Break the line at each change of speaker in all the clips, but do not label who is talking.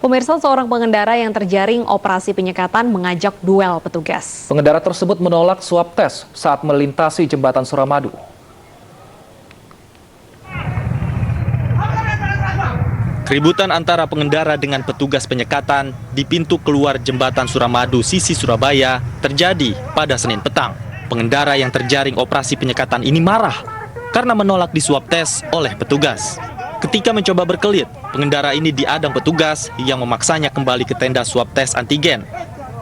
Pemirsa, seorang pengendara yang terjaring operasi penyekatan mengajak duel petugas.
Pengendara tersebut menolak swab tes saat melintasi jembatan Suramadu.
Keributan antara pengendara dengan petugas penyekatan di pintu keluar jembatan Suramadu sisi Surabaya terjadi pada Senin petang. Pengendara yang terjaring operasi penyekatan ini marah karena menolak diswab tes oleh petugas. Ketika mencoba berkelit, pengendara ini diadang petugas yang memaksanya kembali ke tenda swab tes antigen.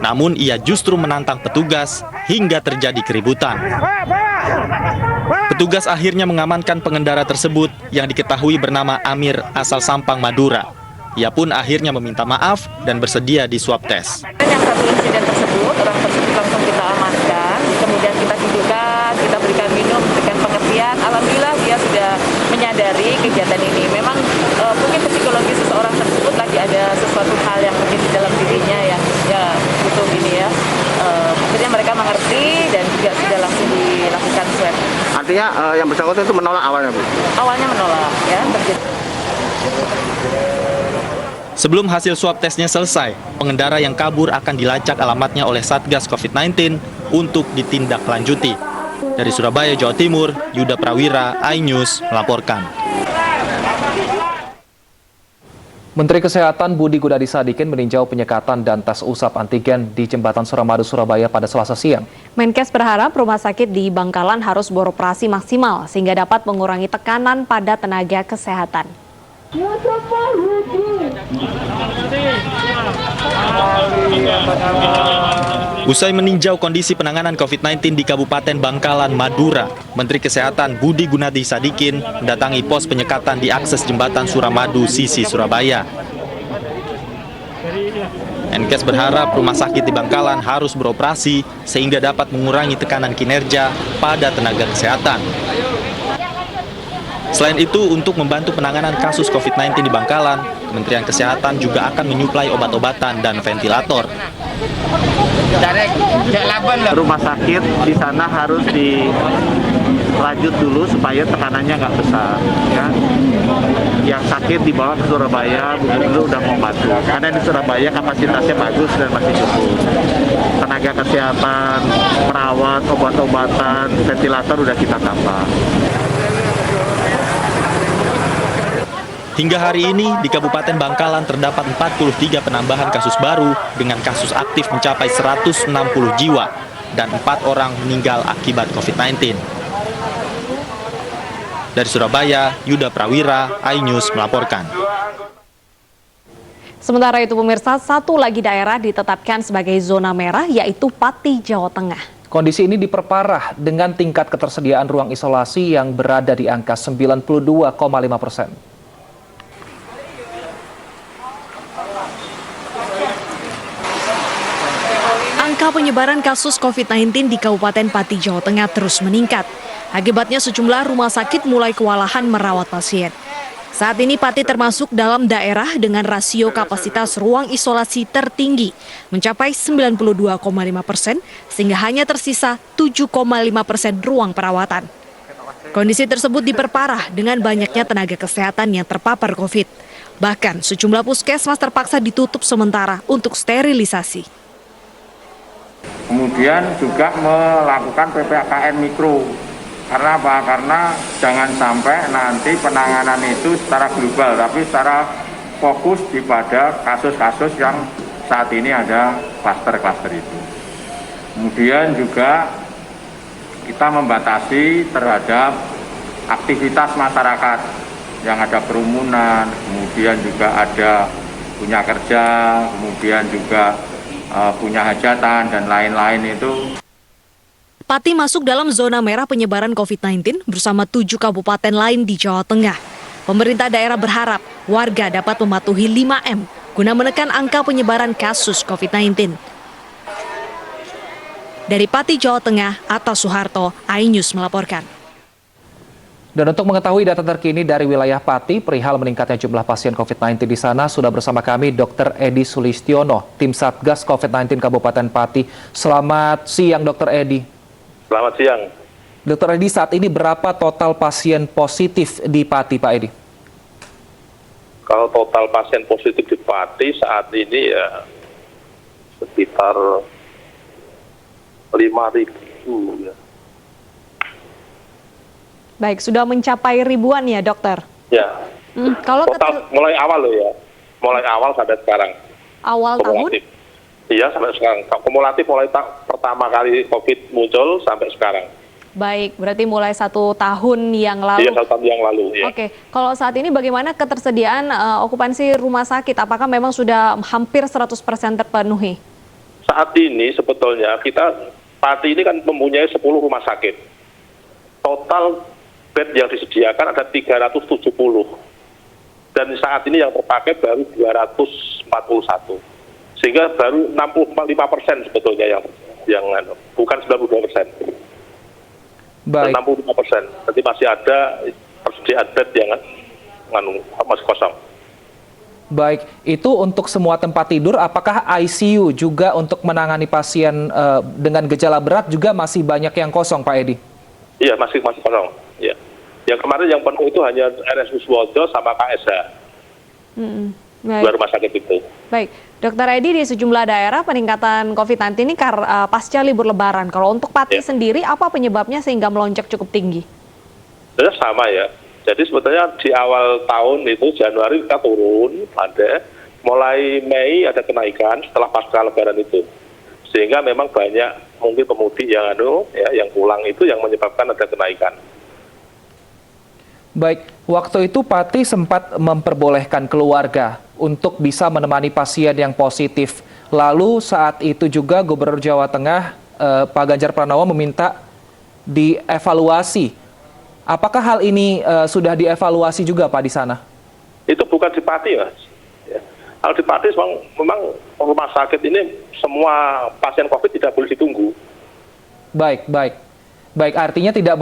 Namun ia justru menantang petugas hingga terjadi keributan. Petugas akhirnya mengamankan pengendara tersebut yang diketahui bernama Amir asal Sampang, Madura. Ia pun akhirnya meminta maaf dan bersedia di swab tes.
Yang satu insiden tersebut, orang tersebut langsung kita amankan, kemudian kita dudukkan, kita berikan minum, berikan pengertian. Alhamdulillah dia sudah menyadari kegiatan ini. Memang mungkin psikologi seseorang tersebut lagi ada sesuatu hal yang mungkin di dalam dirinya ya butuh ini ya. Akhirnya mereka mengerti dan juga sudah langsung dilakukan swab.
Artinya yang bersangkutan itu menolak awalnya, Bu?
Awalnya menolak ya.
Sebelum hasil swab tesnya selesai, pengendara yang kabur akan dilacak alamatnya oleh Satgas COVID-19 untuk ditindaklanjuti. Dari Surabaya, Jawa Timur, Yuda Prawira, iNews melaporkan.
Menteri Kesehatan Budi Gunadi Sadikin meninjau penyekatan dan tes usap antigen di jembatan Suramadu, Surabaya pada Selasa siang.
Menkes berharap rumah sakit di Bangkalan harus beroperasi maksimal sehingga dapat mengurangi tekanan pada tenaga kesehatan.
Usai meninjau kondisi penanganan COVID-19 di Kabupaten Bangkalan, Madura, Menteri Kesehatan Budi Gunadi Sadikin mendatangi pos penyekatan di akses jembatan Suramadu sisi Surabaya. Menkes berharap rumah sakit di Bangkalan harus beroperasi sehingga dapat mengurangi tekanan kinerja pada tenaga kesehatan. Selain itu, untuk membantu penanganan kasus COVID-19 di Bangkalan, Kementerian Kesehatan juga akan menyuplai obat-obatan dan ventilator.
Rumah sakit di sana harus dilanjut dulu supaya tekanannya nggak besar. Ya. Yang sakit dibawa ke Surabaya, Gubernur udah mau bantu. Karena di Surabaya kapasitasnya bagus dan masih cukup. Tenaga kesehatan, perawat, obat-obatan, ventilator udah kita tambah.
Hingga hari ini, di Kabupaten Bangkalan terdapat 43 penambahan kasus baru dengan kasus aktif mencapai 160 jiwa dan 4 orang meninggal akibat COVID-19. Dari Surabaya, Yuda Prawira, iNews melaporkan.
Sementara itu pemirsa, satu lagi daerah ditetapkan sebagai zona merah yaitu Pati, Jawa Tengah.
Kondisi ini diperparah dengan tingkat ketersediaan ruang isolasi yang berada di angka 92,5%.
Angka penyebaran kasus COVID-19 di Kabupaten Pati, Jawa Tengah terus meningkat. Akibatnya sejumlah rumah sakit mulai kewalahan merawat pasien. Saat ini Pati termasuk dalam daerah dengan rasio kapasitas ruang isolasi tertinggi, mencapai 92,5%, sehingga hanya tersisa 7,5% ruang perawatan. Kondisi tersebut diperparah dengan banyaknya tenaga kesehatan yang terpapar COVID. Bahkan sejumlah puskesmas terpaksa ditutup sementara untuk sterilisasi.
Kemudian juga melakukan PPKM mikro. Karena apa? Karena jangan sampai nanti penanganan itu secara global, tapi secara fokus pada kasus-kasus yang saat ini ada klaster-klaster itu. Kemudian juga kita membatasi terhadap aktivitas masyarakat yang ada kerumunan, kemudian juga ada punya kerja, kemudian juga punya hajatan dan lain-lain itu.
Pati masuk dalam zona merah penyebaran COVID-19 bersama 7 kabupaten lain di Jawa Tengah. Pemerintah daerah berharap warga dapat mematuhi 5M guna menekan angka penyebaran kasus COVID-19. Dari Pati, Jawa Tengah, Atta Suharto, iNews melaporkan.
Dan untuk mengetahui data terkini dari wilayah Pati, perihal meningkatnya jumlah pasien COVID-19 di sana, sudah bersama kami Dr. Edi Sulistiono, tim Satgas COVID-19 Kabupaten Pati. Selamat siang, Dr. Edi.
Selamat siang.
Dr. Edi, saat ini berapa total pasien positif di Pati, Pak Edi?
Kalau total pasien positif di Pati saat ini ya sekitar 5.000 ya.
Baik, sudah mencapai ribuan ya dokter?
Ya,
Kalau
total mulai awal loh ya, mulai awal sampai sekarang.
awal tahun,
Kumulatif. Iya sampai sekarang. Kumulatif mulai pertama kali COVID muncul sampai sekarang.
baik, berarti mulai 1 tahun yang lalu.
Iya 1 tahun yang lalu. Ya.
Oke, kalau saat ini bagaimana ketersediaan okupansi rumah sakit? Apakah memang sudah hampir 100% terpenuhi?
Saat ini sebetulnya Pati ini kan mempunyai 10 rumah sakit. Total bed yang disediakan ada 370. Dan saat ini yang terpakai baru 241. Sehingga baru 65% sebetulnya yang bukan 92%.
Baik.
65%. Jadi masih ada persediaan bed yang masih kosong.
Baik, itu untuk semua tempat tidur, apakah ICU juga untuk menangani pasien dengan gejala berat juga masih banyak yang kosong, Pak Edi?
Iya, masih kosong. Ya. Yang kemarin yang penuh itu hanya RS Wiswojo sama KSH. Dua
Baik.
rumah sakit itu.
Baik, Dokter Edi, di sejumlah daerah peningkatan COVID-19 ini pasca libur Lebaran. Kalau untuk Pati sendiri, apa penyebabnya sehingga melonjak cukup tinggi?
Sebenarnya sama ya. Jadi sebetulnya di awal tahun itu Januari kita turun, mulai Mei ada kenaikan setelah pasca Lebaran itu. Sehingga memang banyak mungkin pemudik yang pulang itu yang menyebabkan ada kenaikan.
Baik, waktu itu Pati sempat memperbolehkan keluarga untuk bisa menemani pasien yang positif. Lalu saat itu juga Gubernur Jawa Tengah Pak Ganjar Pranowo meminta dievaluasi. Apakah hal ini sudah dievaluasi juga Pak di sana?
Itu bukan di Pati, Mas. Ya. Kalau di Pati memang rumah sakit ini semua pasien COVID tidak boleh ditunggu.
Baik. Artinya tidak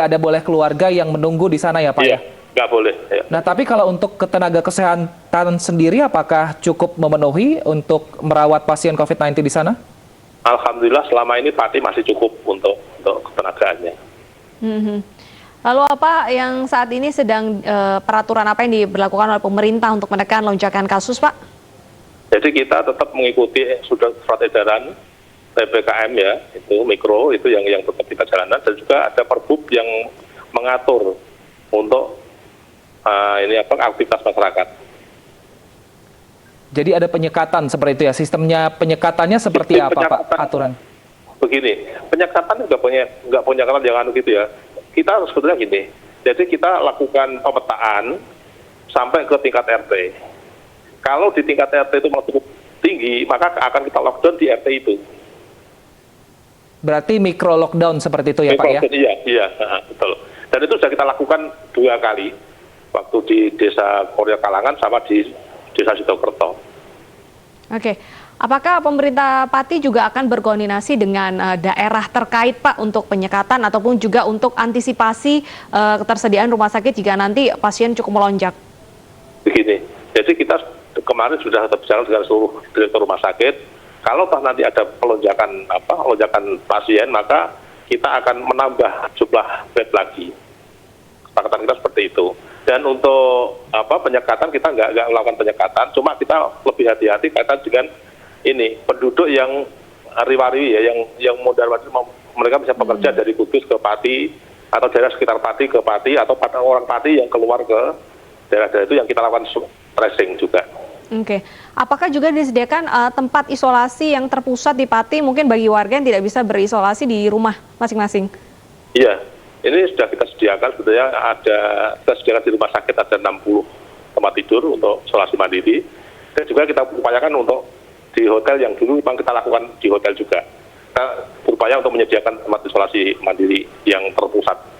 ada keluarga yang menunggu di sana ya Pak
Iya,
ya?
nggak boleh. Ya.
Nah, tapi kalau untuk ketenaga kesehatan sendiri, apakah cukup memenuhi untuk merawat pasien COVID-19 di sana?
Alhamdulillah selama ini Pati masih cukup untuk ketenagaannya.
Lalu apa yang saat ini sedang peraturan apa yang diberlakukan oleh pemerintah untuk menekan lonjakan kasus, Pak?
Jadi kita tetap mengikuti surat edaran PPKM ya, itu mikro, itu yang tetap kita jalankan, dan juga ada Perbup yang mengatur untuk aktivitas masyarakat.
Jadi ada penyekatan seperti itu ya, sistemnya penyekatannya seperti apa Pak aturan?
Begini, penyekatan nggak punya kanal yang gitu ya. Kita sebetulnya gini, jadi kita lakukan pemetaan sampai ke tingkat RT. Kalau di tingkat RT itu cukup tinggi, maka akan kita lockdown di RT itu.
Berarti mikro lockdown seperti itu ya Pak ya?
Iya, betul. Dan itu sudah kita lakukan 2 kali, waktu di Desa Koryo Kalangan sama di Desa Sidokerto.
Oke, apakah pemerintah Pati juga akan berkoordinasi dengan daerah terkait Pak untuk penyekatan ataupun juga untuk antisipasi ketersediaan rumah sakit jika nanti pasien cukup melonjak?
Begini, jadi kita kemarin sudah berbicara dengan seluruh direktur rumah sakit. Kalau nanti ada lonjakan pasien, maka kita akan menambah jumlah bed lagi. Kesepakatan kita seperti itu. Dan untuk penyekatan kita nggak melakukan penyekatan, cuma kita lebih hati-hati kaitan dengan ini penduduk yang riwari ya, yang modal mereka bisa bekerja dari Kudus ke Pati atau daerah sekitar Pati ke Pati atau orang Pati yang keluar ke daerah-daerah itu yang kita lakukan tracing juga.
Oke, apakah juga disediakan tempat isolasi yang terpusat di Pati mungkin bagi warga yang tidak bisa berisolasi di rumah masing-masing?
Iya, ini sudah kita sediakan, sebetulnya kita sediakan di rumah sakit ada 60 tempat tidur untuk isolasi mandiri, dan juga kita upayakan untuk di hotel yang dulu memang kita lakukan di hotel juga. Kita berupaya untuk menyediakan tempat isolasi mandiri yang terpusat.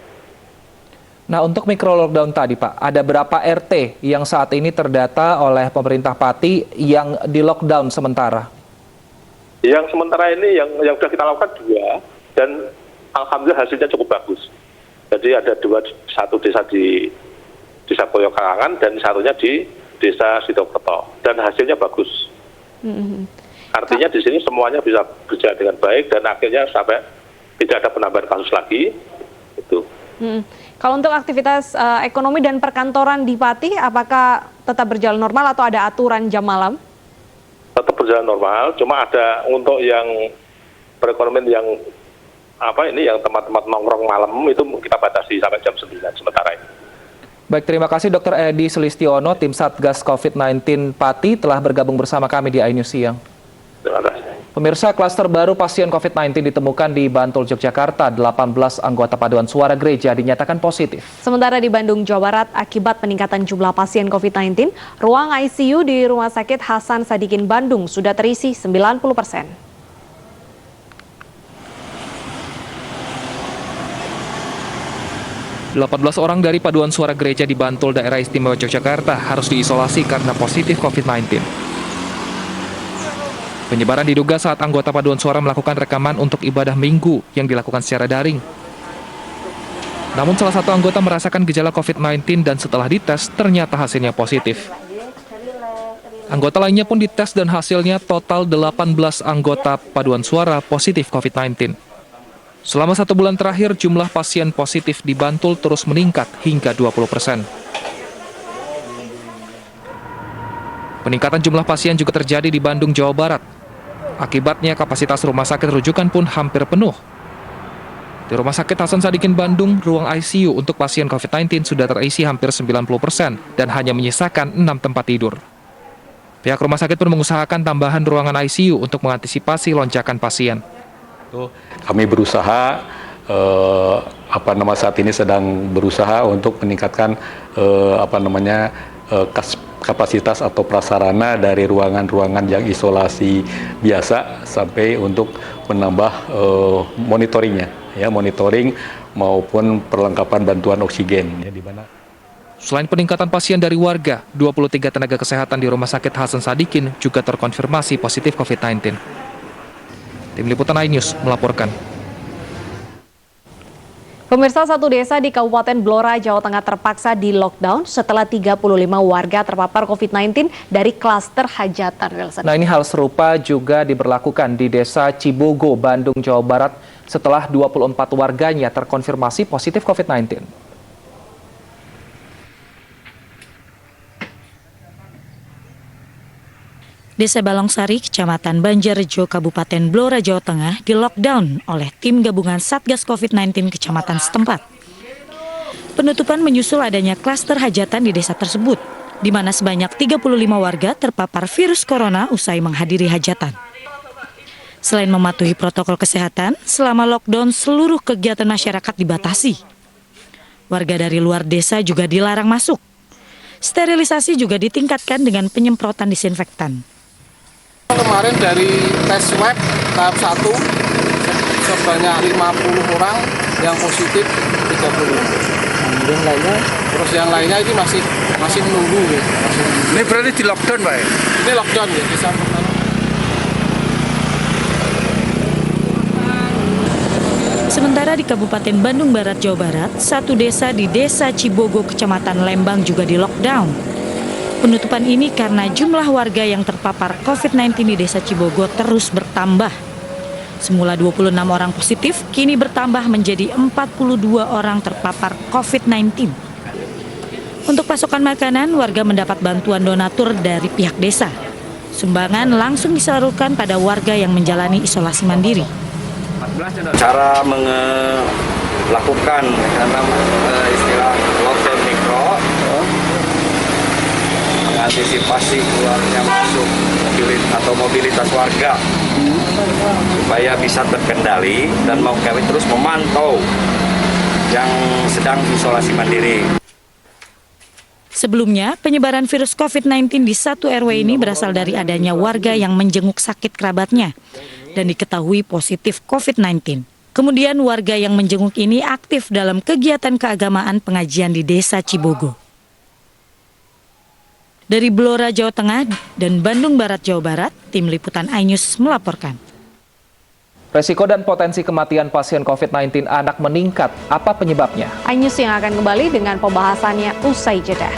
Nah, untuk mikro lockdown tadi Pak, ada berapa RT yang saat ini terdata oleh pemerintah Pati yang di lockdown sementara?
Yang sementara ini yang sudah kita lakukan 2, dan alhamdulillah hasilnya cukup bagus. Jadi ada 2, satu desa di Desa Koryo Kalangan dan satunya di Desa Sidokerto, dan hasilnya bagus. Artinya di sini semuanya bisa berjalan dengan baik dan akhirnya sampai tidak ada penambahan kasus lagi. Itu.
Kalau untuk aktivitas ekonomi dan perkantoran di Pati, apakah tetap berjalan normal atau ada aturan jam malam?
Tetap berjalan normal, cuma ada untuk yang perekonomian yang yang tempat-tempat nongkrong malam itu kita batasi sampai jam 9 sementara ini.
Baik, terima kasih Dr. Edi Sulistiono, tim Satgas COVID-19 Pati telah bergabung bersama kami di iNews Siang.
Terima kasih.
Pemirsa, klaster baru pasien COVID-19 ditemukan di Bantul, Yogyakarta. 18 anggota paduan suara gereja dinyatakan positif.
Sementara di Bandung, Jawa Barat, akibat peningkatan jumlah pasien COVID-19, ruang ICU di Rumah Sakit Hasan Sadikin Bandung sudah terisi 90%.
18 orang dari paduan suara gereja di Bantul, Daerah Istimewa Yogyakarta harus diisolasi karena positif COVID-19. Penyebaran diduga saat anggota paduan suara melakukan rekaman untuk ibadah minggu yang dilakukan secara daring. Namun salah satu anggota merasakan gejala COVID-19 dan setelah dites ternyata hasilnya positif. Anggota lainnya pun dites dan hasilnya total 18 anggota paduan suara positif COVID-19. Selama 1 bulan terakhir, jumlah pasien positif di Bantul terus meningkat hingga 20%. Peningkatan jumlah pasien juga terjadi di Bandung, Jawa Barat. Akibatnya kapasitas rumah sakit rujukan pun hampir penuh. Di Rumah Sakit Hasan Sadikin Bandung, ruang ICU untuk pasien COVID-19 sudah terisi hampir 90% dan hanya menyisakan 6 tempat tidur. Pihak rumah sakit pun mengusahakan tambahan ruangan ICU untuk mengantisipasi lonjakan pasien.
Kami berusaha, saat ini sedang berusaha untuk meningkatkan kapasitas atau prasarana dari ruangan-ruangan yang isolasi biasa sampai untuk menambah monitoring maupun perlengkapan bantuan oksigen.
Selain peningkatan pasien dari warga, 23 tenaga kesehatan di Rumah Sakit Hasan Sadikin juga terkonfirmasi positif COVID-19. Tim Liputan iNews melaporkan.
Pemirsa, satu desa di Kabupaten Blora, Jawa Tengah terpaksa di lockdown setelah 35 warga terpapar COVID-19 dari klaster hajatan. Wilson.
Nah, ini hal serupa juga diberlakukan di Desa Cibogo, Bandung, Jawa Barat setelah 24 warganya terkonfirmasi positif COVID-19.
Desa Balongsari, Kecamatan Banjarjo, Kabupaten Blora, Jawa Tengah, di-lockdown oleh tim gabungan Satgas COVID-19 kecamatan setempat. Penutupan menyusul adanya klaster hajatan di desa tersebut, di mana sebanyak 35 warga terpapar virus corona usai menghadiri hajatan. Selain mematuhi protokol kesehatan, selama lockdown seluruh kegiatan masyarakat dibatasi. Warga dari luar desa juga dilarang masuk. Sterilisasi juga ditingkatkan dengan penyemprotan disinfektan.
Kemarin dari tes swab tahap 1 sebanyak 50 orang yang positif 30. Yang lainnya? Terus yang lainnya ini masih menunggu.
Ini berarti di lockdown, Pak?
Ini lockdown ya, di sana.
Sementara di Kabupaten Bandung Barat, Jawa Barat, satu desa di Desa Cibogo, Kecamatan Lembang juga di lockdown. Penutupan ini karena jumlah warga yang terpapar COVID-19 di Desa Cibogo terus bertambah. Semula 26 orang positif, kini bertambah menjadi 42 orang terpapar COVID-19. Untuk pasokan makanan, warga mendapat bantuan donatur dari pihak desa. Sumbangan langsung disalurkan pada warga yang menjalani isolasi mandiri.
Cara melakukan istilah lockdown mikro, mengantisipasi keluarnya masuk mobilitas warga supaya bisa terkendali, dan mau kami terus memantau yang sedang isolasi mandiri.
Sebelumnya, penyebaran virus COVID-19 di satu RW ini berasal dari adanya warga yang menjenguk sakit kerabatnya dan diketahui positif COVID-19. Kemudian warga yang menjenguk ini aktif dalam kegiatan keagamaan pengajian di Desa Cibogo. Dari Blora, Jawa Tengah dan Bandung Barat, Jawa Barat, Tim Liputan iNews melaporkan.
Resiko dan potensi kematian pasien COVID-19 anak meningkat. Apa penyebabnya?
iNews yang akan kembali dengan pembahasannya usai jeda.